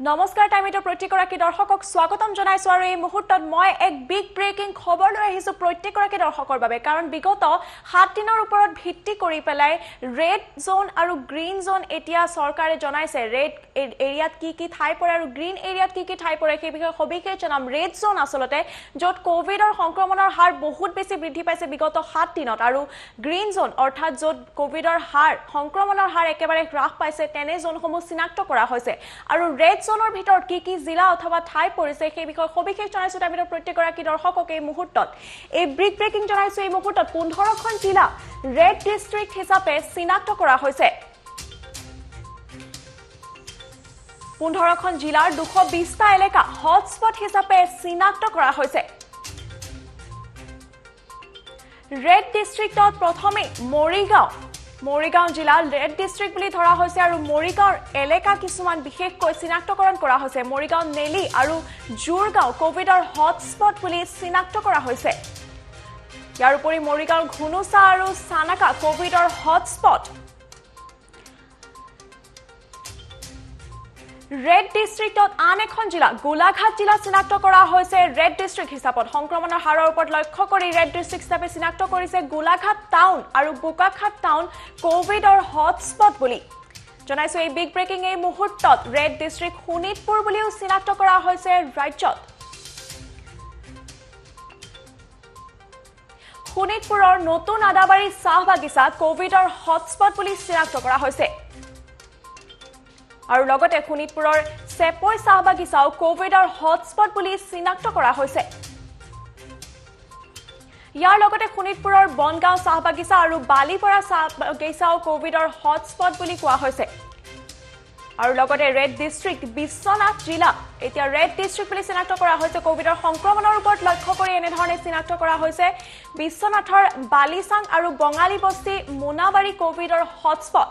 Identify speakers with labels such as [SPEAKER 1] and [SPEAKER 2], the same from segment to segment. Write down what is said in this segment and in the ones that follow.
[SPEAKER 1] নমস্কাৰ টাইমিটো প্ৰত্যেকগৰাকী দৰ্শকক স্বাগতম জনাইছো আৰু এই মুহূৰ্তত মই এক বিগ ব্ৰেকিং খবৰ লৈ আহিছো প্ৰত্যেকগৰাকী দৰ্শকৰ বাবে কাৰণ বিগত 7 দিনৰ ওপৰত ভিত্তি কৰি পেলাই ৰেড জোন আৰু গ্ৰীণ জোন এতিয়া চৰকাৰে জনাইছে ৰেড এৰিয়াত কি ঠাই পৰে আৰু গ্ৰীণ এৰিয়াত কি ঠাই পৰে সেই বিষয়ে সবিশেষ জনাম ৰেড জোন আসলতে য'ত কোভিডৰ সংক্ৰমণৰ হাৰ বহুত বেছি বৃদ্ধি পাইছে বিগত 7 দিনত আৰু গ্ৰীণ জোন অৰ্থাৎ য'ত কোভিডৰ হাৰ সংক্ৰমণৰ হাৰ একেবাৰে হ্ৰাস পাইছে তেনে জোনসমূহ চিনাক্ত কৰা হৈছে আৰু ৰেড জোনৰ ভিতৰত কি জিলা অথবা ঠাই পৰিছে সেই বিষয়ে সবিশেষ জনাইছো আমি প্ৰত্যেকগৰাকী দৰ্শকক এই মুহূৰ্তত এই বিগ ব্ৰেকিং জনাইছো এই মুহূৰ্তত 15খন জিলা ৰেড ডিস্ট্ৰিক্ট হিচাপে চিনাক্ত কৰা হৈছে 15খন জিলাৰ 220টা এলেকা হটস্পট হিচাপে চিনাক্ত কৰা হৈছে ৰেড ডিস্ট্ৰিক্টত প্ৰথমে মৰিগাঁও জিলা ৰেড ডিস্ট্ৰিক্ট বুলি ধৰা হৈছে আৰু মৰিগাঁওৰ এলেকা কিছুমান বিশেষকৈ চিনাক্তকৰণ কৰা হৈছে মৰিগাঁও নেলি আৰু জুৰগাঁও কোভিডৰ হটস্পট বুলি চিনাক্ত কৰা হৈছে ইয়াৰ উপৰি মৰিগাঁওৰ ঘুনুচা আৰু সানাকা কোভিডৰ হটস্পট ৰেড ডিস্ট্ৰিক্টত আন এখন জিলা গোলাঘাট জিলা চিনাক্ত কৰা হৈছে ৰেড ডিস্ট্ৰিক্ট হিচাপত সংক্ৰমণৰ হাৰৰ ওপৰত লক্ষ্য কৰি ৰেড ডিস্ট্ৰিক্ট হিচাপে চিনাক্ত কৰিছে গোলাঘাট টাউন আৰু বোকাখাট টাউন কোভিডৰ হটস্পট বুলি জনাইছো এই বিগ ব্ৰেকিং এই মুহূৰ্তত ৰেড ডিস্ট্ৰিক্ট শোণিতপুৰ বুলিও চিনাক্ত কৰা হৈছে ৰাজ্যত শোণিতপুৰৰ নতুন আদাবাৰী চাহ বাগিচা কোভিডৰ হটস্পট বুলি চিনাক্ত কৰা হৈছে আৰু লগতে শোণিতপুৰৰ চেপৈ চাহ বাগিচাও কোভিডৰ হটস্পট বুলি চিনাক্ত কৰা হৈছে ইয়াৰ লগতে শোণিতপুৰৰ বনগাঁও চাহ বাগিচা আৰু বালিপৰা চাহ বাগিচাও কোভিডৰ হটস্পট বুলি কোৱা হৈছে আৰু লগতে ৰেড ডিস্ট্ৰিক্ট বিশ্বনাথ জিলা এতিয়া ৰেড ডিস্ট্ৰিক্ট বুলি চিনাক্ত কৰা হৈছে কোভিডৰ সংক্ৰমণৰ ওপৰত লক্ষ্য কৰি এনেধৰণে চিনাক্ত কৰা হৈছে বিশ্বনাথৰ বালিচাং আৰু বঙালী বস্তি মোনাবাৰী কোভিডৰ হটস্পট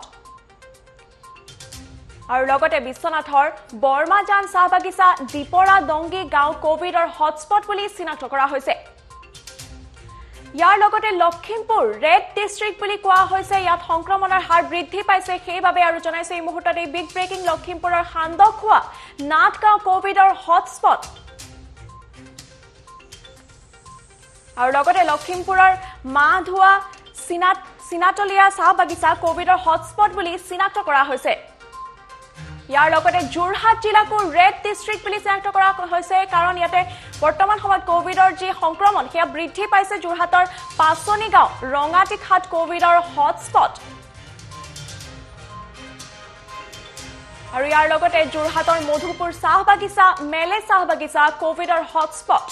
[SPEAKER 1] আৰু লগতে বিশ্বনাথৰ বৰ্মাজান চাহ বাগিচা দীপৰা দংগী গাঁও কোভিডৰ হটস্পট বুলি চিনাক্ত কৰা হৈছে ইয়াৰ লগতে লখিমপুৰ ৰেড ডিস্ট্ৰিক্ট বুলি কোৱা হৈছে ইয়াত সংক্ৰমণৰ হাৰ বৃদ্ধি পাইছে সেইবাবে আৰু জনাইছে এই মুহূৰ্তত এই বিগ ব্ৰেকিং লখিমপুৰৰ সান্দখোৱা নাটগাঁও কোভিডৰ হটস্পট আৰু লগতে লখিমপুৰৰ মাধুৱা সিনাতলীয়া চাহ বাগিচা কোভিডৰ হটস্পট বুলি চিনাক্ত কৰা হৈছে ইয়াৰ লগতে যোৰহাট জিলাকো ৰেড ডিস্ট্ৰিক্ট বুলি চিনাক্ত কৰা হৈছে কাৰণ ইয়াতে বৰ্তমান সময়ত কোভিডৰ যি সংক্ৰমণ সেয়া বৃদ্ধি পাইছে যোৰহাটৰ পাছনি গাঁও ৰঙাটিঘাট কোভিডৰ হটস্পট আৰু ইয়াৰ লগতে যোৰহাটৰ মধুপুৰ চাহ বাগিচা মেলে চাহ বাগিচা কোভিডৰ হটস্পট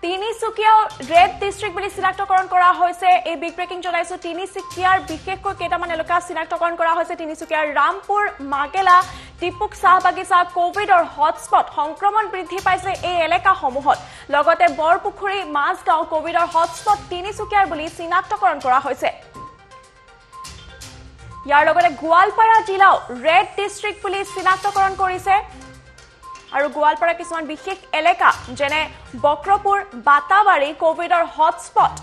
[SPEAKER 1] তিনিচুকীয়াও ৰেড ডিস্ট্ৰিক্ট বুলি চিনাক্তকৰণ কৰা হৈছে এই বিগ ব্ৰেকিং জনাইছো তিনিচুকীয়াৰ বিশেষকৈ কেইটামান এলেকা চিনাক্তকৰণ কৰা হৈছে তিনিচুকীয়াৰ ৰামপুৰ মাগেলা টিপুক চাহ বাগিচা কোভিডৰ হটস্পট সংক্ৰমণ বৃদ্ধি পাইছে এই এলেকাসমূহত লগতে বৰপুখুৰী মাছগাঁও কোভিডৰ হটস্পট তিনিচুকীয়াৰ বুলি চিনাক্তকৰণ কৰা হৈছে ইয়াৰ লগতে গোৱালপাৰা জিলাও ৰেড ডিস্ট্ৰিক্ট বুলি চিনাক্তকৰণ কৰিছে আৰু গোৱালপাৰা কিছুমান বিশেষ এলেকা যেনে বক্ৰপুৰ বাটাবাৰী কোভিডৰ হটস্পট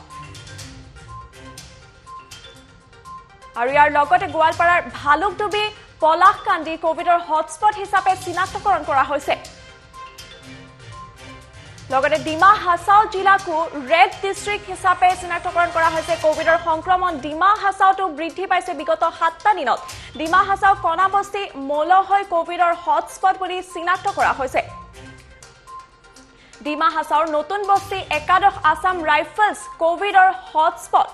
[SPEAKER 1] আৰু ইয়াৰ লগতে গোৱালপাৰাৰ ভালুকডুবি পলাশকান্দি কোভিডৰ হটস্পট হিচাপে চিনাক্তকৰণ কৰা হৈছে লগতে ডিমা হাছাও জিলাকো ৰেড ডিস্ট্ৰিক্ট হিচাপে চিনাক্তকৰণ কৰা হৈছে কোভিডৰ সংক্ৰমণ ডিমা হাছাওটো বৃদ্ধি পাইছে বিগত 7টা দিনত ডিমা হাছাও কণাবস্তি মলহৈ কোভিডৰ হটস্পট বুলি চিনাক্ত কৰা হৈছে ডিমা হাছাওৰ নতুন বস্তি একাদশ আসাম ৰাইফলছ কোভিডৰ হটস্পট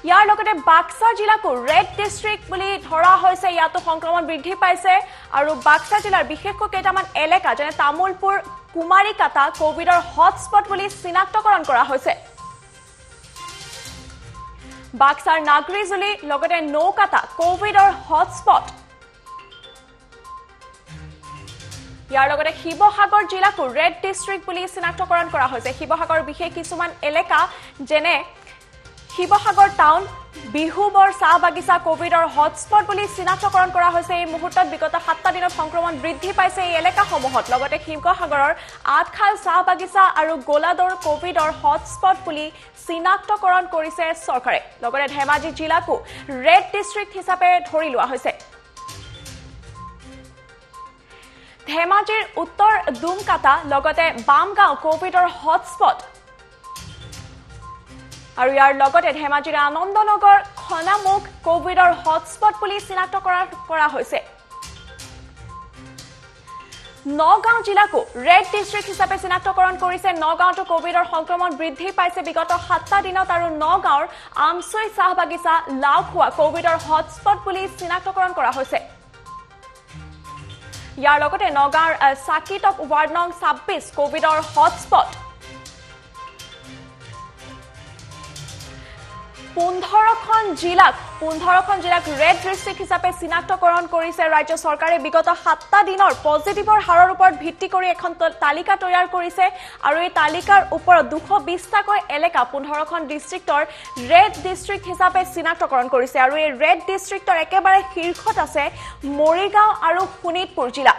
[SPEAKER 1] ইয়াৰ লগতে বাক্সা জিলাকো ৰেড ডিস্ট্ৰিক্ট বুলি ধৰা হৈছে ইয়াতো সংক্ৰমণ বৃদ্ধি পাইছে আৰু বাক্সা জিলাৰ বিশেষকৈ কেইটামান এলেকা যেনে তামুলপুৰ কুমাৰীকাটা কোভিডৰ হটস্পট বুলি চিনাক্তকৰণ কৰা হৈছে বাক্সাৰ নাগৰিজুলি লগতে নৌকাটা কোভিডৰ হটস্পট ইয়াৰ লগতে শিৱসাগৰ জিলাকো ৰেড ডিস্ট্ৰিক্ট বুলি চিনাক্তকৰণ কৰা হৈছে শিৱসাগৰৰ বিশেষ কিছুমান এলেকা যেনে শিৱসাগৰ টাউন বিহুবৰ চাহ বাগিচা কোভিডৰ হটস্পট বুলি চিনাক্তকৰণ কৰা হৈছে। এই মুহূৰ্তত বিগত 7টা দিনত সংক্ৰমণ বৃদ্ধি পাইছে এই এলেকাসমূহত। লগতে শিৱসাগৰৰ আঠখাল চাহ বাগিচা আৰু গোলাদৰ কোভিডৰ হটস্পট বুলি চিনাক্তকৰণ কৰিছে চৰকাৰে। লগতে ধেমাজি জিলাকো ৰেড ডিষ্ট্ৰিক্ট হিচাপে ধৰি লোৱা হৈছে। ধেমাজিৰ উত্তৰ দুমকাটা লগতে বামগাঁও কোভিডৰ হটস্পট আৰু ইয়াৰ লগতে ধেমাজিৰ আনন্দনগৰ খনামুখ কোভিডৰ হটস্পট বুলি চিনাক্ত কৰা হৈছে। নগাঁও জিলাকো ৰেড ডিষ্ট্ৰিক্ট হিচাপে চিনাক্তকৰণ কৰিছে। নগাঁওতো কোভিডৰ সংক্ৰমণ বৃদ্ধি পাইছে বিগত 7টা দিনত আৰু নগাঁৱৰ আমচৈ চাহ বাগিচা লাওখোৱা কোভিডৰ হটস্পট বুলি চিনাক্তকৰণ কৰা হৈছে। ইয়াৰ লগতে নগাঁৱৰ চাকিটক ৱাৰ্ড নং 26 কোভিডৰ হটস্পট। 15খন জিলাক ৰেড ডিষ্ট্ৰিক্ট হিচাপে চিনাক্তকৰণ কৰিছে ৰাজ্য চৰকাৰে। বিগত 7টা দিনৰ পজিটিভৰ হাৰৰ ওপৰত ভিত্তি কৰি এখন তালিকা তৈয়াৰ কৰিছে আৰু এই তালিকাৰ ওপৰত 220টাকৈ এলেকা 15খন ডিষ্ট্ৰিক্টৰ ৰেড ডিষ্ট্ৰিক্ট হিচাপে চিনাক্তকৰণ কৰিছে। আৰু এই ৰেড ডিষ্ট্ৰিক্টৰ একেবাৰে শীৰ্ষত আছে মৰিগাঁও আৰু শোণিতপুৰ জিলা।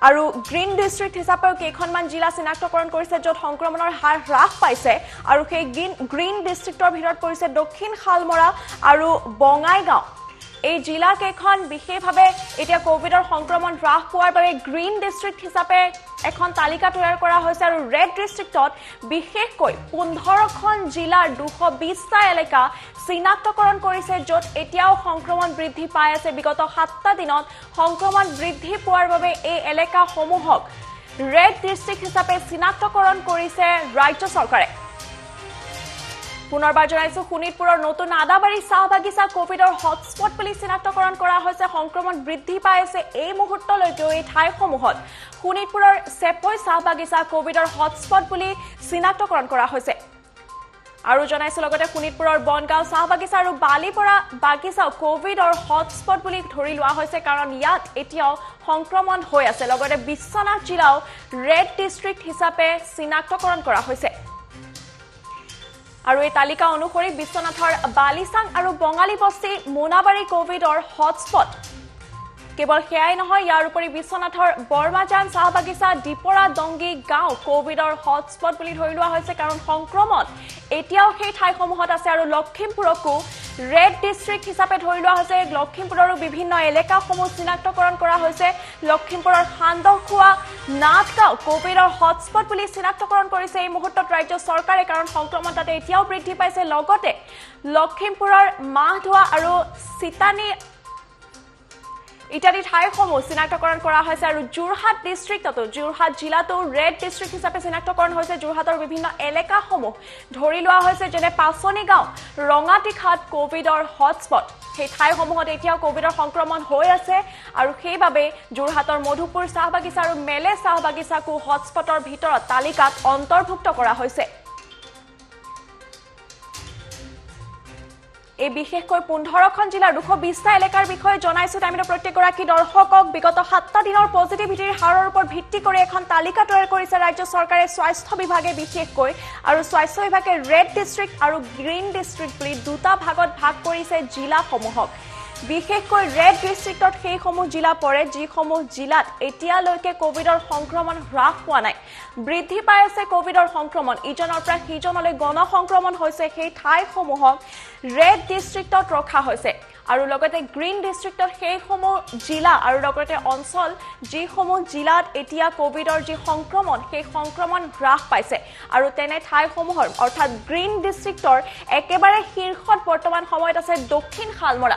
[SPEAKER 1] আৰু গ্ৰীণ ডিষ্ট্ৰিক্ট হিচাপেও কেইখনমান জিলা চিনাক্তকৰণ কৰিছে য'ত সংক্ৰমণৰ হাৰ হ্ৰাস পাইছে। আৰু সেই গ্ৰীণ ডিষ্ট্ৰিক্টৰ ভিতৰত পৰিছে দক্ষিণ শালমৰা আৰু বঙাইগাঁও। এই জিলাকেইখন বিশেষভাৱে এতিয়া কোভিডৰ সংক্ৰমণ হ্ৰাস পোৱাৰ বাবে গ্ৰীণ ডিষ্ট্ৰিক্ট হিচাপে এখন তালিকা তৈয়াৰ কৰা হৈছে। আৰু ৰেড ডিষ্ট্ৰিক্টত বিশেষকৈ 15খন জিলাৰ 220টা এলেকা চিনাক্তকৰণ কৰিছে য'ত এতিয়াও সংক্ৰমণ বৃদ্ধি পাই আছে। বিগত 7টা দিনত সংক্ৰমণ বৃদ্ধি পোৱাৰ বাবে এই এলেকাসমূহক ৰেড ডিষ্ট্ৰিক্ট হিচাপে চিনাক্তকৰণ কৰিছে ৰাজ্য চৰকাৰে। পুনৰবাৰ জনাইছো, শোণিতপুৰৰ নতুন আদাবাৰী চাহ বাগিচা কোভিডৰ হটস্পট বুলি চিনাক্তকৰণ কৰা হৈছে। সংক্ৰমণ বৃদ্ধি পাই আছে এই মুহূৰ্তলৈকেও এই ঠাইসমূহত। শোণিতপুৰৰ চেপৈ চাহ বাগিচা কোভিডৰ হটস্পট বুলি চিনাক্তকৰণ কৰা হৈছে। আৰু জনাইছো লগতে শোণিতপুৰৰ বনগাঁও চাহ বাগিচা আৰু বালিপৰা বাগিচাও কোভিডৰ হটস্পট বুলি ধৰি লোৱা হৈছে, কাৰণ ইয়াত এতিয়াও সংক্ৰমণ হৈ আছে। লগতে বিশ্বনাথ জিলাও ৰেড ডিষ্ট্ৰিক্ট হিচাপে চিনাক্তকৰণ কৰা হৈছে। আৰু এই তালিকা অনুসৰি বিশ্বনাথৰ বালিচাং আৰু বঙালী বস্তি মোনাবাৰী কোভিডৰ হটস্পট। কেৱল সেয়াই নহয়, ইয়াৰ উপৰি বিশ্বনাথৰ বৰমাজান চাহ বাগিচা ডিপৰা দংগী গাঁও কোভিডৰ হটস্পট বুলি ধৰি লোৱা হৈছে, কাৰণ সংক্ৰমণ এতিয়াও সেই ঠাইসমূহত আছে। আৰু লখিমপুৰকো ৰেড ডিষ্ট্ৰিক্ট হিচাপে ধৰি লোৱা হৈছে। লখিমপুৰৰো বিভিন্ন এলেকাসমূহ চিনাক্তকৰণ কৰা হৈছে। লখিমপুৰৰ সান্দহখোৱা নাথগাঁও কোভিডৰ হটস্পট বুলি চিনাক্তকৰণ কৰিছে এই মুহূৰ্তত ৰাজ্য চৰকাৰে, কাৰণ সংক্ৰমণ তাতে এতিয়াও বৃদ্ধি পাইছে। লগতে লখিমপুৰৰ মাহধোৱা আৰু চিতানী ইত্যাদি ঠাইসমূহ চিনাক্তকৰণ কৰা হৈছে। আৰু যোৰহাট ডিষ্ট্ৰিক্টতো যোৰহাট জিলাতো ৰেড ডিষ্ট্ৰিক্ট হিচাপে চিনাক্তকৰণ হৈছে। যোৰহাটৰ বিভিন্ন এলেকাসমূহ ধৰি লোৱা হৈছে, যেনে পাচনি গাঁও ৰঙাটিঘাট কোভিডৰ হটস্পট। সেই ঠাইসমূহত এতিয়াও কোভিডৰ সংক্ৰমণ হৈ আছে আৰু সেইবাবে যোৰহাটৰ মধুপুৰ চাহ বাগিচা আৰু মেলে চাহ বাগিচাকো হটস্পটৰ ভিতৰত তালিকাত অন্তৰ্ভুক্ত কৰা হৈছে। এই বিশেষকৈ 15খন জিলাৰ 220টা এলেকাৰ বিষয়ে জনাইছো। টাইমত প্ৰত্যেকগৰাকী দৰ্শকক বিগত 7টা দিনৰ পজিটিভিটিৰ হাৰৰ ওপৰত ভিত্তি কৰি এখন তালিকা তৈয়াৰ কৰিছে ৰাজ্য চৰকাৰে, স্বাস্থ্য বিভাগে বিশেষকৈ। আৰু স্বাস্থ্য বিভাগে ৰেড ডিষ্ট্ৰিক্ট আৰু গ্ৰীণ ডিষ্ট্ৰিক্ট বুলি দুটা ভাগত ভাগ কৰিছে জিলাসমূহক। বিশেষকৈ ৰেড ডিষ্ট্ৰিক্টত সেইসমূহ জিলা পৰে যিসমূহ জিলাত এতিয়ালৈকে কোভিডৰ সংক্ৰমণ হ্ৰাস পোৱা নাই। বৃদ্ধি পাই আছে কোভিডৰ সংক্ৰমণ, ইজনৰ পৰা সিজনলৈ গণ সংক্ৰমণ হৈছে। সেই ঠাইসমূহক ৰেড ডিষ্ট্ৰিক্টত ৰখা হৈছে। আৰু লগতে গ্ৰীণ ডিষ্ট্ৰিক্টত সেইসমূহ জিলা আৰু লগতে অঞ্চল যিসমূহ জিলাত এতিয়া কোভিডৰ যি সংক্ৰমণ সেই সংক্ৰমণ হ্ৰাস পাইছে। আৰু তেনে ঠাইসমূহৰ অৰ্থাৎ গ্ৰীণ ডিষ্ট্ৰিক্টৰ একেবাৰে শীৰ্ষত বৰ্তমান সময়ত আছে দক্ষিণ শালমৰা।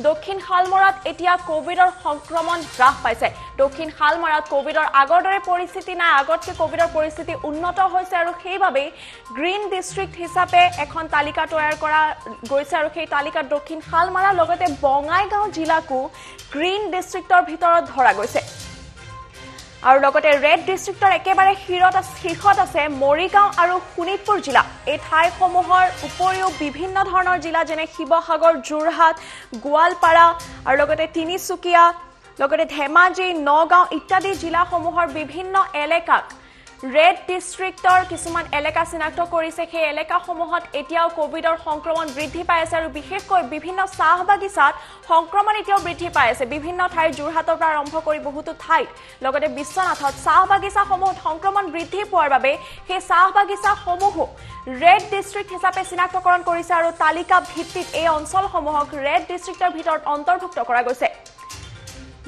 [SPEAKER 1] দক্ষিণ শালমৰাত এতিয়া কোভিডৰ সংক্ৰমণ হ্ৰাস পাইছে। দক্ষিণ শালমৰাত কোভিডৰ আগৰ দৰে পৰিস্থিতি নাই, আগতকৈ কোভিডৰ পৰিস্থিতি উন্নত হৈছে। আৰু সেইবাবেই গ্ৰীণ ডিষ্ট্ৰিক্ট হিচাপে এখন তালিকা তৈয়াৰ কৰা গৈছে। আৰু সেই তালিকাত দক্ষিণ শালমৰা লগতে বঙাইগাঁও জিলাকো গ্ৰীণ ডিষ্ট্ৰিক্টৰ ভিতৰত ধৰা গৈছে। আৰু লগতে ৰেড ডিষ্ট্ৰিক্টৰ একেবাৰে শীৰ্ষত আছে মৰিগাঁও আৰু শোণিতপুৰ জিলা। এই ঠাইসমূহৰ উপৰিও বিভিন্ন ধৰণৰ জিলা যেনে শিৱসাগৰ, যোৰহাট, গোৱালপাৰা আৰু লগতে তিনিচুকীয়া, লগতে ধেমাজি, নগাঁও ইত্যাদি জিলাসমূহৰ বিভিন্ন এলেকাক ৰেড ডিষ্ট্ৰিক্টৰ কিছুমান এলেকা চিনাক্ত কৰিছে সেই এলেকাসমূহত এতিয়াও কোভিডৰ সংক্ৰমণ বৃদ্ধি পাই আছে আৰু বিশেষকৈ বিভিন্ন চাহ বাগিচাত সংক্ৰমণ এতিয়াও বৃদ্ধি পাই আছে বিভিন্ন ঠাইৰ যোৰহাটৰ পৰা আৰম্ভ কৰি বহুতো ঠাইত লগতে বিশ্বনাথত চাহ বাগিচাসমূহত সংক্ৰমণ বৃদ্ধি পোৱাৰ বাবে সেই চাহ বাগিচাসমূহো ৰেড ডিষ্ট্ৰিক্ট হিচাপে চিনাক্তকৰণ কৰিছে আৰু তালিকা ভিত্তিত এই অঞ্চলসমূহক ৰেড ডিষ্ট্ৰিক্টৰ ভিতৰত অন্তৰ্ভুক্ত কৰা গৈছে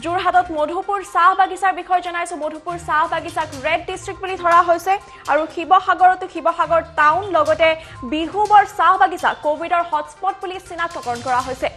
[SPEAKER 1] যোৰহাটত মধুপুৰ চাহ বাগিচাৰ বিষয়ে জনাইছো মধুপুৰ চাহ বাগিচাক ৰেড ডিষ্ট্ৰিক্ট বুলি ধৰা হৈছে আৰু শিৱসাগৰতো শিৱসাগৰ টাউন লগতে বিহুবৰ চাহ বাগিচা কোভিডৰ হটস্পট বুলি চিনাক্তকৰণ কৰা হৈছে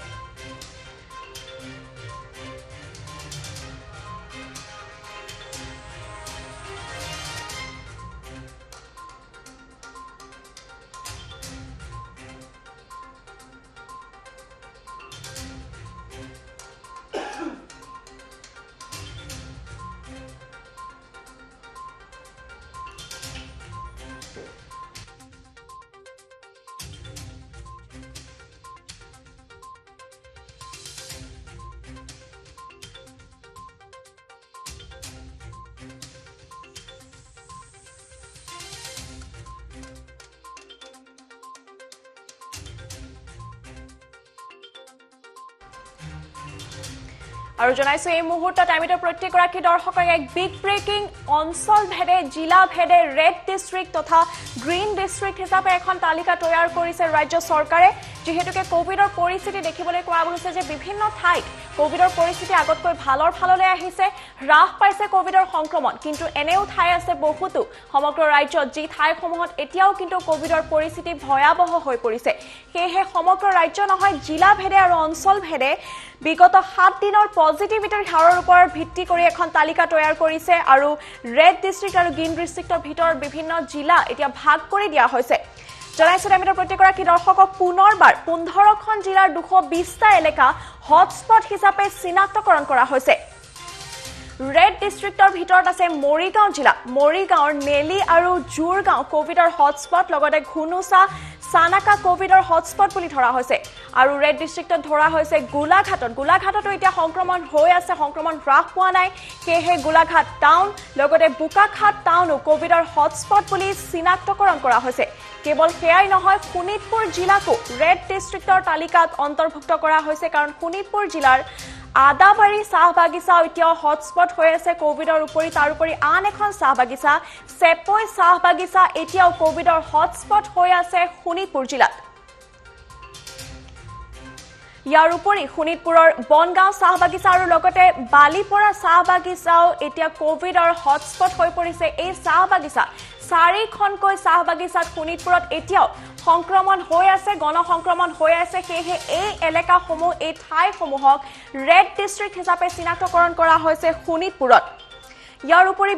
[SPEAKER 1] আৰু জনাইছো এই মুহূৰ্তত আমি প্ৰত্যেকগৰাকী দৰ্শকক এক বিগ ব্ৰেকিং অঞ্চল ভেদে জিলা ভেদে ৰেড ডিষ্ট্ৰিক্ট তথা গ্ৰীণ ডিষ্ট্ৰিক্ট হিচাপে এখন তালিকা তৈয়াৰ কৰিছে ৰাজ্য চৰকাৰে যেহেতুকে কোভিডৰ পৰিস্থিতি দেখিবলৈ পোৱা গৈছে যে বিভিন্ন ঠাইত কোভিডৰ পৰিস্থিতি আগতকৈ ভালৰ ফাললৈ আহিছে হ্ৰাস পাইছে কোভিডৰ সংক্ৰমণ কিন্তু এনেও ঠাই আছে বহুতো সমগ্ৰ ৰাজ্যত যি ঠাইসমূহত এতিয়াও কিন্তু কোভিডৰ পৰিস্থিতি ভয়াবহ হৈ পৰিছে সেয়েহে সমগ্ৰ ৰাজ্য নহয় জিলা ভেদে আৰু অঞ্চল ভেদে বিগত 7 দিনৰ পজিটিভিটিৰ হাৰৰ ওপৰত ভিত্তি কৰি এখন তালিকা তৈয়াৰ কৰিছে আৰু ৰেড ডিষ্ট্ৰিক্ট আৰু গ্ৰীণ ডিষ্ট্ৰিক্টৰ ভিতৰত বিভিন্ন জিলা এতিয়া ভাগ কৰি দিয়া হৈছে জনাইছো আমি প্ৰত্যেকগৰাকী দৰ্শকক পুনৰবাৰ 15খন জিলাৰ 220টা এলেকা হটস্পট হিচাপে চিনাক্তকৰণ কৰা হৈছে ৰেড ডিষ্ট্ৰিক্টৰ ভিতৰত আছে মৰিগাঁও জিলা মৰিগাঁৱৰ নেলি আৰু জুৰগাঁও কোভিডৰ হটস্পট লগতে ঘুনুচা সানাকা কোভিডৰ হটস্পট বুলি ধৰা হৈছে আৰু ৰেড ডিষ্ট্ৰিক্টত ধৰা হৈছে গোলাঘাটতো এতিয়া সংক্ৰমণ হৈ আছে সংক্ৰমণ হ্ৰাস পোৱা নাই সেয়েহে গোলাঘাট টাউন লগতে বোকাখাট টাউনো কোভিডৰ হটস্পট বুলি চিনাক্তকৰণ কৰা হৈছে কেৱল সেয়াই নহয় শোণিতপুৰ জিলাকো ৰেড ডিষ্ট্ৰিক্টৰ তালিকাত অন্তৰ্ভুক্ত কৰা হৈছে কাৰণ শোণিতপুৰ জিলাৰ আদাবাৰী চাহ বাগিচা এতিয়াও হটস্পট হৈ আছে কোভিডৰ উপৰি তাৰ উপৰি আন এখন চাহ বাগিচা চেপৈ চাহ বাগিচা এতিয়াও কোভিডৰ হটস্পট হৈ আছে শোণিতপুৰ জিলাত ইয়াৰ উপৰি শোণিতপুৰৰ বনগাঁও চাহ বাগিচা আৰু লগতে বালিপৰা চাহ বাগিচাও এতিয়া কোভিডৰ হটস্পট হৈ পৰিছে এই চাহ বাগিচা 4খনকৈ চাহ বাগিচাত শোণিতপুৰত এতিয়াও সংক্ৰমণ হৈ আছে গণসংক্ৰমণ হৈ আছে সেয়েহে এই এলেকাসমূহ এই ঠাইসমূহক ৰেড ডিষ্ট্ৰিক্ট হিচাপে চিনাক্তকৰণ কৰা হৈছে শোণিতপুৰত ইয়াৰ উপৰি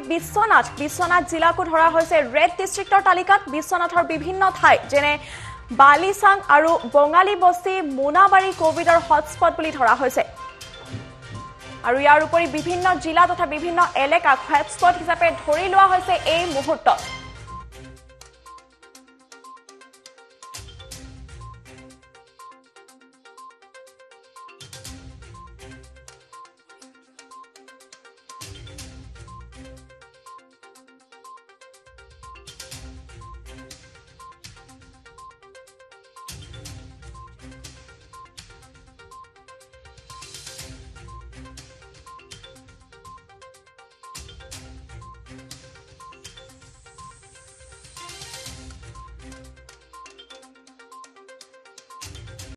[SPEAKER 1] বিশ্বনাথ জিলাকো ধৰা হৈছে ৰেড ডিষ্ট্ৰিক্টৰ তালিকাত বিশ্বনাথৰ বিভিন্ন ঠাই যেনে বালিচাং আৰু বঙালী বস্তি মোনাবাৰী কোভিডৰ হটস্পট বুলি ধৰা হৈছে আৰু ইয়াৰ উপৰি বিভিন্ন জিলা তথা বিভিন্ন এলেকাক হটস্পট হিচাপে ধৰি লোৱা হৈছে এই মুহূৰ্তত